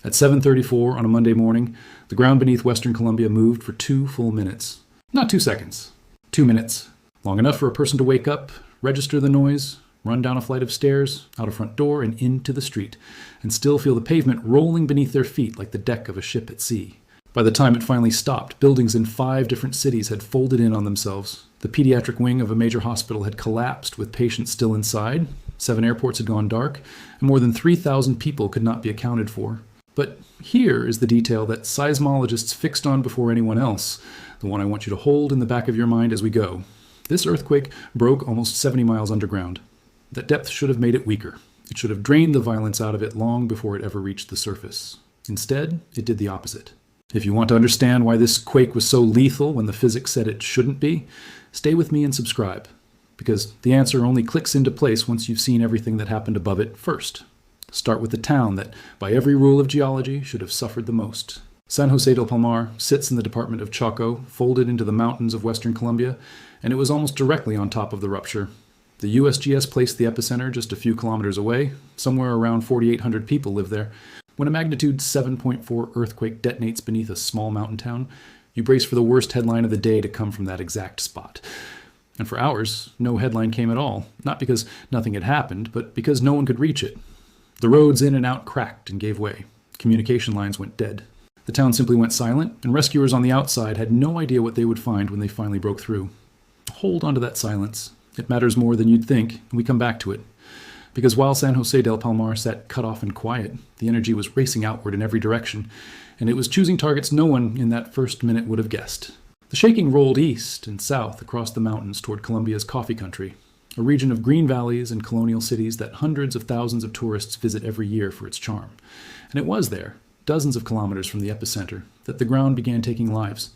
At 7:34 on a Monday morning, the ground beneath western Colombia moved for 2 full minutes. Not 2 seconds. 2 minutes. Long enough for a person to wake up, register the noise, run down a flight of stairs, out a front door, and into the street, and still feel the pavement rolling beneath their feet like the deck of a ship at sea. By the time it finally stopped, buildings in 5 different cities had folded in on themselves. The pediatric wing of a major hospital had collapsed with patients still inside, 7 airports had gone dark, and more than 3,000 people could not be accounted for. But here is the detail that seismologists fixed on before anyone else, the one I want you to hold in the back of your mind as we go. This earthquake broke almost 70 miles underground. That depth should have made it weaker. It should have drained the violence out of it long before it ever reached the surface. Instead, it did the opposite. If you want to understand why this quake was so lethal when the physics said it shouldn't be, stay with me and subscribe, because the answer only clicks into place once you've seen everything that happened above it first. Start with the town that, by every rule of geology, should have suffered the most. San José del Palmar sits in the department of Chocó, folded into the mountains of western Colombia, and it was almost directly on top of the rupture. The USGS placed the epicenter just a few kilometers away. Somewhere around 4,800 people live there. When a magnitude 7.4 earthquake detonates beneath a small mountain town, you brace for the worst headline of the day to come from that exact spot. And for hours, no headline came at all, not because nothing had happened, but because no one could reach it. The roads in and out cracked and gave way. Communication lines went dead. The town simply went silent, and rescuers on the outside had no idea what they would find when they finally broke through. Hold on to that silence. It matters more than you'd think, and we come back to it. Because while San José del Palmar sat cut off and quiet, the energy was racing outward in every direction, and it was choosing targets no one in that first minute would have guessed. The shaking rolled east and south across the mountains toward Colombia's coffee country, a region of green valleys and colonial cities that hundreds of thousands of tourists visit every year for its charm. And it was there, dozens of kilometers from the epicenter, that the ground began taking lives.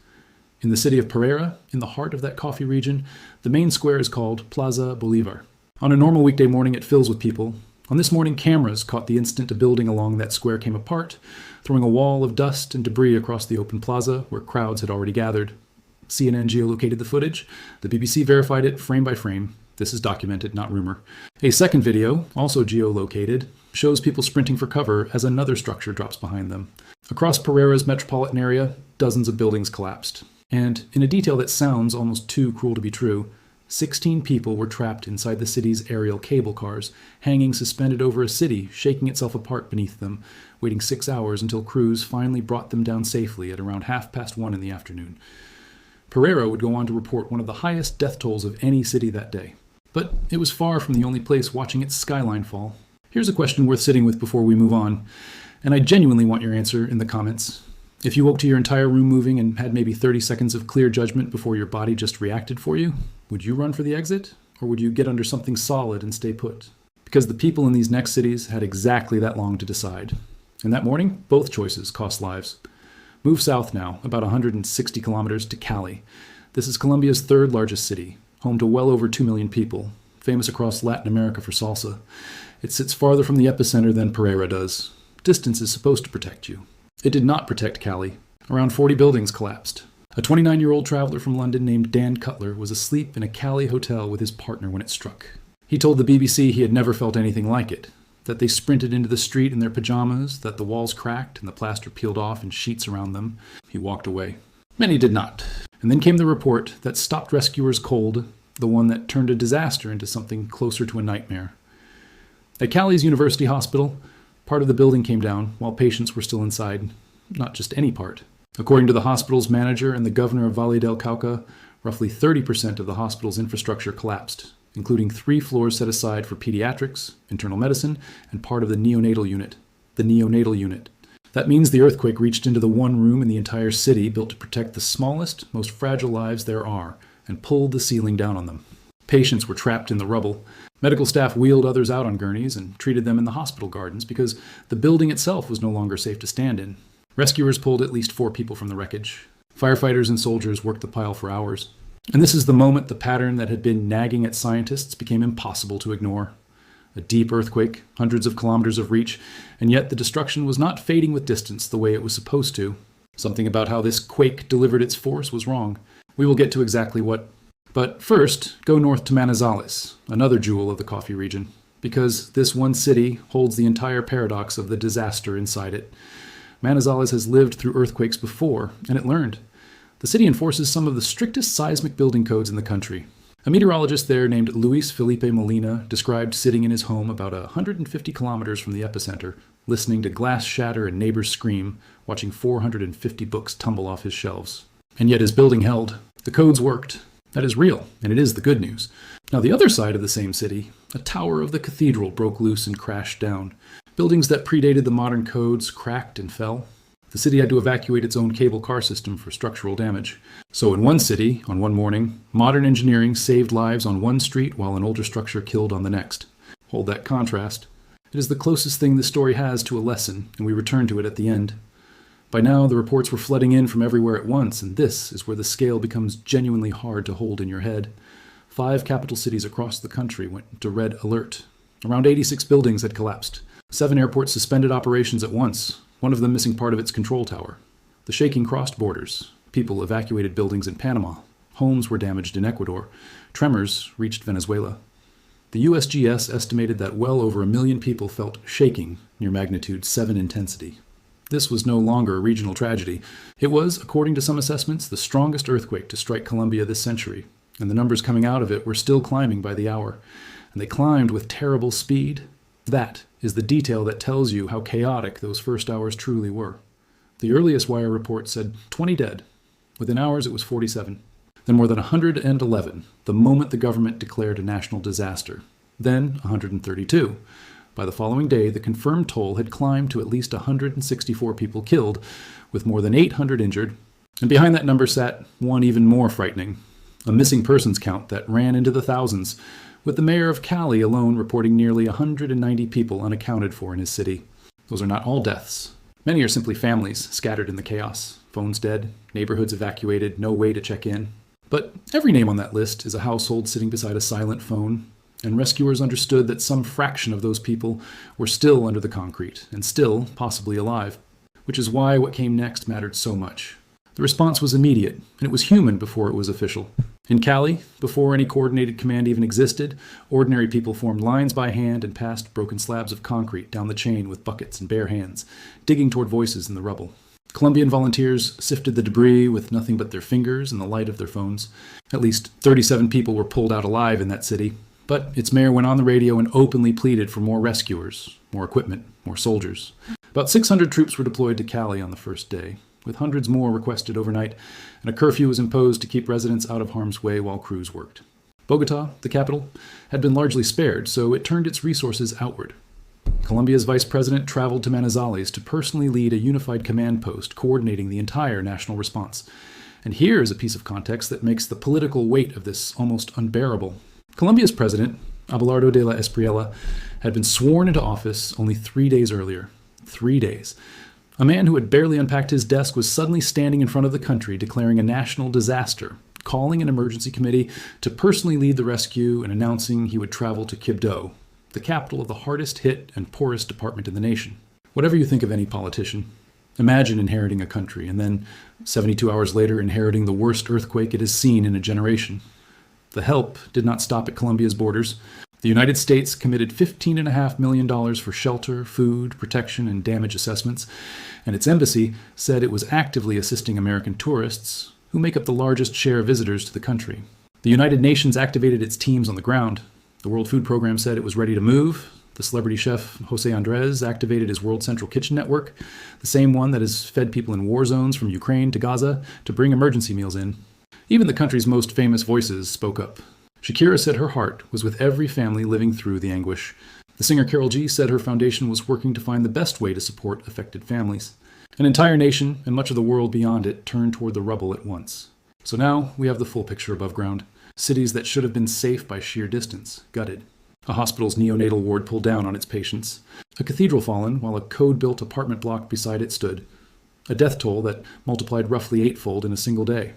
In the city of Pereira, in the heart of that coffee region, the main square is called Plaza Bolivar. On a normal weekday morning, it fills with people. On this morning, cameras caught the instant a building along that square came apart, throwing a wall of dust and debris across the open plaza where crowds had already gathered. CNN geolocated the footage. The BBC verified it frame by frame. This is documented, not rumor. A second video, also geolocated, shows people sprinting for cover as another structure drops behind them. Across Pereira's metropolitan area, dozens of buildings collapsed. And in a detail that sounds almost too cruel to be true, 16 people were trapped inside the city's aerial cable cars, hanging suspended over a city, shaking itself apart beneath them, waiting 6 hours until crews finally brought them down safely at around 1:30 in the afternoon. Pereira would go on to report one of the highest death tolls of any city that day. But it was far from the only place watching its skyline fall. Here's a question worth sitting with before we move on, and I genuinely want your answer in the comments. If you woke to your entire room moving and had maybe 30 seconds of clear judgment before your body just reacted for you, would you run for the exit? Or would you get under something solid and stay put? Because the people in these next cities had exactly that long to decide. And that morning, both choices cost lives. Move south now, about 160 kilometers to Cali. This is Colombia's 3rd largest city, home to well over 2 million people, famous across Latin America for salsa. It sits farther from the epicenter than Pereira does. Distance is supposed to protect you. It did not protect Cali. Around 40 buildings collapsed. A 29-year-old traveler from London named Dan Cutler was asleep in a Cali hotel with his partner when it struck. He told the BBC he had never felt anything like it, that they sprinted into the street in their pajamas, that the walls cracked and the plaster peeled off in sheets around them. He walked away. Many did not. And then came the report that stopped rescuers cold, the one that turned a disaster into something closer to a nightmare. At Cali's University Hospital, part of the building came down while patients were still inside. Not just any part. According to the hospital's manager and the governor of Valle del Cauca, roughly 30% of the hospital's infrastructure collapsed, including 3 floors set aside for pediatrics, internal medicine, and part of the neonatal unit. The neonatal unit. That means the earthquake reached into the one room in the entire city built to protect the smallest, most fragile lives there are, and pulled the ceiling down on them. Patients were trapped in the rubble. Medical staff wheeled others out on gurneys and treated them in the hospital gardens because the building itself was no longer safe to stand in. Rescuers pulled at least 4 people from the wreckage. Firefighters and soldiers worked the pile for hours. And this is the moment the pattern that had been nagging at scientists became impossible to ignore. A deep earthquake, hundreds of kilometers of reach, and yet the destruction was not fading with distance the way it was supposed to. Something about how this quake delivered its force was wrong. We will get to exactly what. But first, go north to Manizales, another jewel of the coffee region, because this one city holds the entire paradox of the disaster inside it. Manizales has lived through earthquakes before, and it learned. The city enforces some of the strictest seismic building codes in the country. A meteorologist there named Luis Felipe Molina described sitting in his home about 150 kilometers from the epicenter, listening to glass shatter and neighbors scream, watching 450 books tumble off his shelves. And yet his building held. The codes worked. That is real, and it is the good news. Now the other side of the same city, a tower of the cathedral broke loose and crashed down. Buildings that predated the modern codes cracked and fell. The city had to evacuate its own cable car system for structural damage. So in one city, on one morning, modern engineering saved lives on one street while an older structure killed on the next. Hold that contrast. It is the closest thing this story has to a lesson, and we return to it at the end. By now, the reports were flooding in from everywhere at once, and this is where the scale becomes genuinely hard to hold in your head. 5 capital cities across the country went into red alert. Around 86 buildings had collapsed. 7 airports suspended operations at once, one of them missing part of its control tower. The shaking crossed borders. People evacuated buildings in Panama. Homes were damaged in Ecuador. Tremors reached Venezuela. The USGS estimated that well over 1 million people felt shaking near magnitude 7 intensity. This was no longer a regional tragedy. It was, according to some assessments, the strongest earthquake to strike Colombia this century, and the numbers coming out of it were still climbing by the hour. And they climbed with terrible speed. That is the detail that tells you how chaotic those first hours truly were. The earliest wire report said 20 dead. Within hours, it was 47. Then more than 111, the moment the government declared a national disaster. Then 132. By the following day, the confirmed toll had climbed to at least 164 people killed, with more than 800 injured. And behind that number sat one even more frightening, a missing persons count that ran into the thousands, with the mayor of Cali alone reporting nearly 190 people unaccounted for in his city. Those are not all deaths. Many are simply families scattered in the chaos. Phones dead, neighborhoods evacuated, no way to check in. But every name on that list is a household sitting beside a silent phone, and rescuers understood that some fraction of those people were still under the concrete, and still possibly alive, which is why what came next mattered so much. The response was immediate, and it was human before it was official. In Cali, before any coordinated command even existed, ordinary people formed lines by hand and passed broken slabs of concrete down the chain with buckets and bare hands, digging toward voices in the rubble. Colombian volunteers sifted the debris with nothing but their fingers and the light of their phones. At least 37 people were pulled out alive in that city. But its mayor went on the radio and openly pleaded for more rescuers, more equipment, more soldiers. About 600 troops were deployed to Cali on the first day, with hundreds more requested overnight, and a curfew was imposed to keep residents out of harm's way while crews worked. Bogotá, the capital, had been largely spared, so it turned its resources outward. Colombia's vice president traveled to Manizales to personally lead a unified command post coordinating the entire national response. And here is a piece of context that makes the political weight of this almost unbearable. Colombia's president, Abelardo de la Espriella, had been sworn into office only 3 days earlier. 3 days. A man who had barely unpacked his desk was suddenly standing in front of the country declaring a national disaster, calling an emergency committee to personally lead the rescue and announcing he would travel to Quibdó, the capital of the hardest hit and poorest department in the nation. Whatever you think of any politician, imagine inheriting a country and then, 72 hours later, inheriting the worst earthquake it has seen in a generation. The help did not stop at Colombia's borders. The United States committed $15.5 million for shelter, food, protection, and damage assessments, and its embassy said it was actively assisting American tourists, who make up the largest share of visitors to the country. The United Nations activated its teams on the ground. The World Food Program said it was ready to move. The celebrity chef Jose Andres activated his World Central Kitchen Network, the same one that has fed people in war zones from Ukraine to Gaza, to bring emergency meals in. Even the country's most famous voices spoke up. Shakira said her heart was with every family living through the anguish. The singer Karol G said her foundation was working to find the best way to support affected families. An entire nation, and much of the world beyond it, turned toward the rubble at once. So now we have the full picture above ground. Cities that should have been safe by sheer distance, gutted. A hospital's neonatal ward pulled down on its patients. A cathedral fallen while a code-built apartment block beside it stood. A death toll that multiplied roughly eightfold in a single day.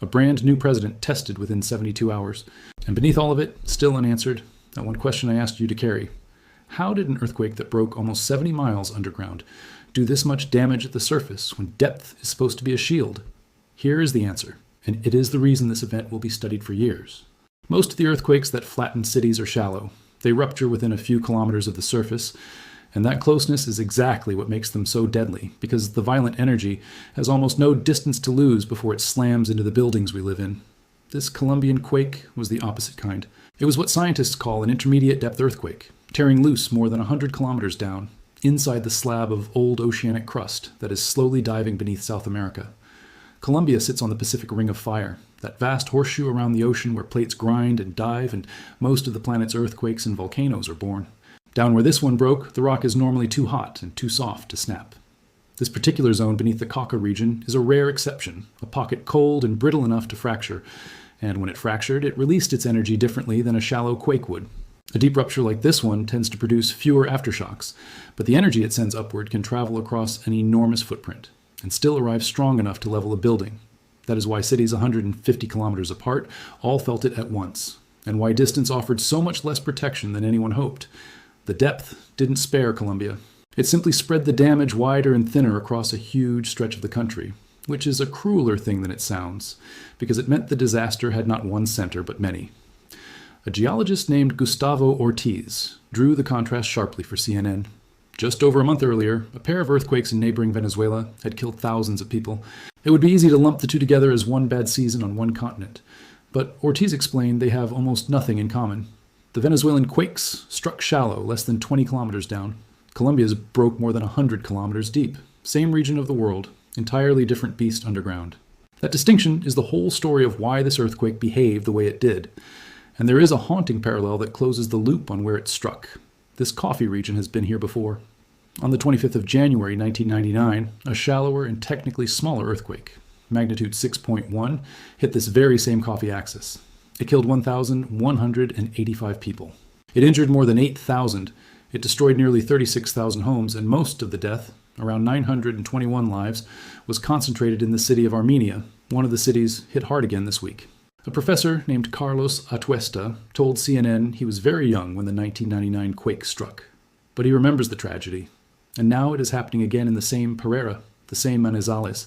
A brand new president tested within 72 hours. And beneath all of it, still unanswered, that one question I asked you to carry. How did an earthquake that broke almost 70 miles underground do this much damage at the surface when depth is supposed to be a shield? Here is the answer, and it is the reason this event will be studied for years. Most of the earthquakes that flatten cities are shallow. They rupture within a few kilometers of the surface, And that closeness is exactly what makes them so deadly, because the violent energy has almost no distance to lose before it slams into the buildings we live in. This Colombian quake was the opposite kind. It was what scientists call an intermediate depth earthquake, tearing loose more than 100 kilometers down, inside the slab of old oceanic crust that is slowly diving beneath South America. Colombia sits on the Pacific Ring of Fire, that vast horseshoe around the ocean where plates grind and dive and most of the planet's earthquakes and volcanoes are born. Down where this one broke, the rock is normally too hot and too soft to snap. This particular zone beneath the Chocó region is a rare exception, a pocket cold and brittle enough to fracture, and when it fractured, it released its energy differently than a shallow quake would. A deep rupture like this one tends to produce fewer aftershocks, but the energy it sends upward can travel across an enormous footprint and still arrive strong enough to level a building. That is why cities 150 kilometers apart all felt it at once, and why distance offered so much less protection than anyone hoped. The depth didn't spare Colombia. It simply spread the damage wider and thinner across a huge stretch of the country, which is a crueler thing than it sounds, because it meant the disaster had not one center but many. A geologist named Gustavo Ortiz drew the contrast sharply for CNN. Just over a month earlier, a pair of earthquakes in neighboring Venezuela had killed thousands of people. It would be easy to lump the two together as one bad season on one continent, but Ortiz explained they have almost nothing in common. The Venezuelan quakes struck shallow, less than 20 kilometers down. Colombia's broke more than 100 kilometers deep. Same region of the world, entirely different beast underground. That distinction is the whole story of why this earthquake behaved the way it did. And there is a haunting parallel that closes the loop on where it struck. This coffee region has been here before. On the 25th of January 1999, a shallower and technically smaller earthquake, magnitude 6.1, hit this very same coffee axis. It killed 1,185 people. It injured more than 8,000. It destroyed nearly 36,000 homes, and most of the death, around 921 lives, was concentrated in the city of Armenia, one of the cities hit hard again this week. A professor named Carlos Atuesta told CNN he was very young when the 1999 quake struck. But he remembers the tragedy. And now it is happening again in the same Pereira, the same Manizales.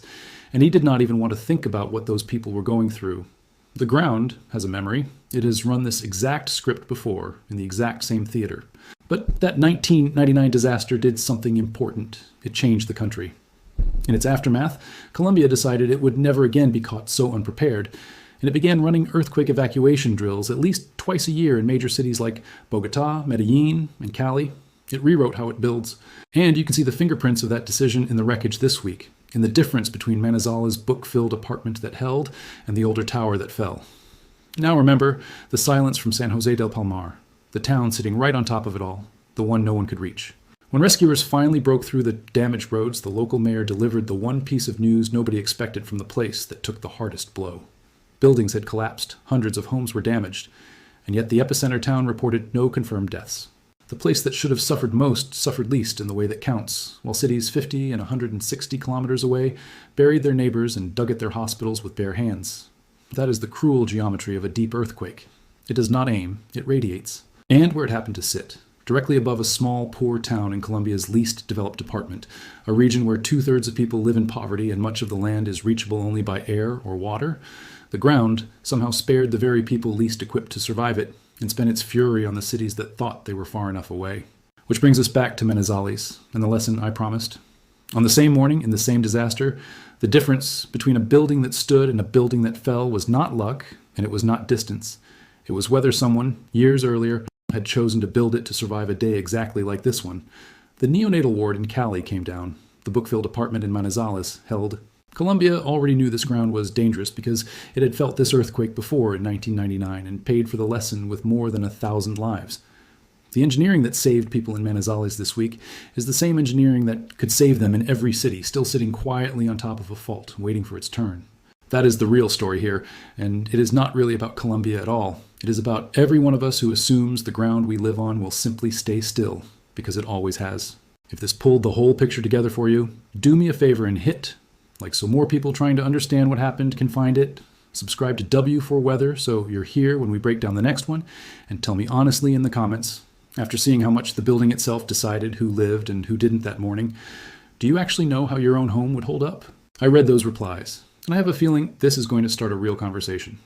And he did not even want to think about what those people were going through. The ground has a memory. It has run this exact script before, in the exact same theater. But that 1999 disaster did something important. It changed the country. In its aftermath, Colombia decided it would never again be caught so unprepared, and it began running earthquake evacuation drills at least twice a year in major cities like Bogotá, Medellín, and Cali. It rewrote how it builds. And you can see the fingerprints of that decision in the wreckage this week, in the difference between Manizales' book-filled apartment that held and the older tower that fell. Now remember the silence from San José del Palmar, the town sitting right on top of it all, the one no one could reach. When rescuers finally broke through the damaged roads, the local mayor delivered the one piece of news nobody expected from the place that took the hardest blow. Buildings had collapsed, hundreds of homes were damaged, and yet the epicenter town reported no confirmed deaths. The place that should have suffered most suffered least in the way that counts, while cities 50 and 160 kilometers away buried their neighbors and dug at their hospitals with bare hands. That is the cruel geometry of a deep earthquake. It does not aim, it radiates. And where it happened to sit, directly above a small, poor town in Colombia's least developed department, a region where 2/3 of people live in poverty and much of the land is reachable only by air or water, the ground somehow spared the very people least equipped to survive it and spent its fury on the cities that thought they were far enough away. Which brings us back to Manizales and the lesson I promised. On the same morning, in the same disaster, the difference between a building that stood and a building that fell was not luck, and it was not distance. It was whether someone, years earlier, had chosen to build it to survive a day exactly like this one. The neonatal ward in Cali came down. The book-filled apartment in Manizales held. Colombia already knew this ground was dangerous because it had felt this earthquake before in 1999 and paid for the lesson with more than 1,000 lives. The engineering that saved people in Manizales this week is the same engineering that could save them in every city, still sitting quietly on top of a fault, waiting for its turn. That is the real story here, and it is not really about Colombia at all. It is about every one of us who assumes the ground we live on will simply stay still, because it always has. If this pulled the whole picture together for you, do me a favor and hit like so more people trying to understand what happened can find it. Subscribe to W for Weather so you're here when we break down the next one, and tell me honestly in the comments, after seeing how much the building itself decided who lived and who didn't that morning, do you actually know how your own home would hold up? I read those replies, and I have a feeling this is going to start a real conversation.